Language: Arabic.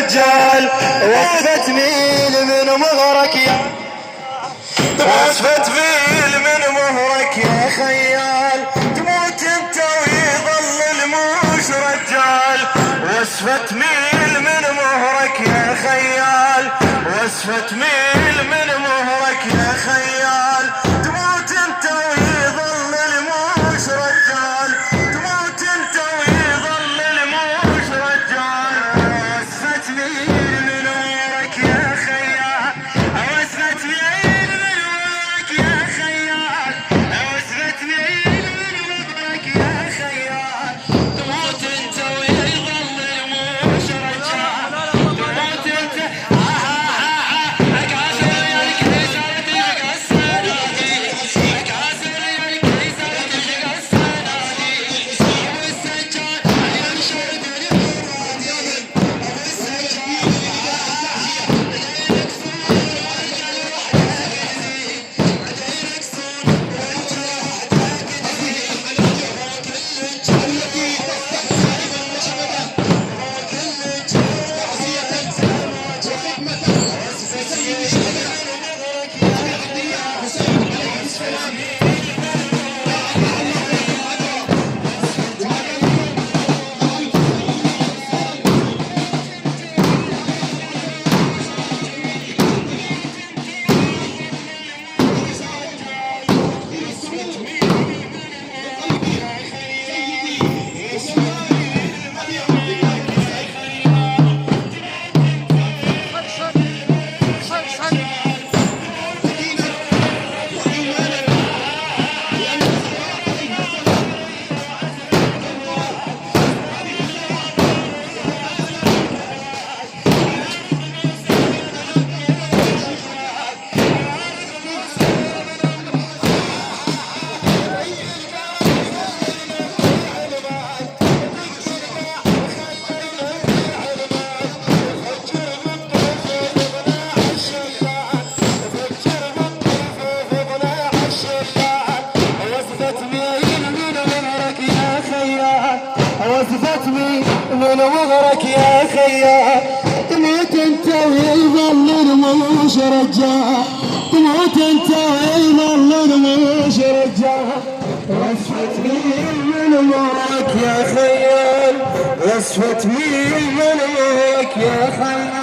رجال. وصفة ميل من مهرك يا وصفة ميل من مهرك يا خيال. تموت انت ويظل الموش رجال. وصفة ميل من مهرك يا خيال. وصفة ميل من مهرك يا خيال. تموت انت ويظل الموش رجال. تموت انت ويظل الموش رجال. وصفة ميل من مهرك يا خيال. وصفة ميل من مهرك يا خيال. وصفة ميل من مهرك يا خيال. تموت انت ويظل الموش رجال. تموت انت وصفت ميل من مهرك يا خيال. تموت انت ويظل الموش رجال. تموت انت ويظل الموش رجال. وصفت ميل من مهرك يا خيال. وصفت ميل من مهرك يا خيال.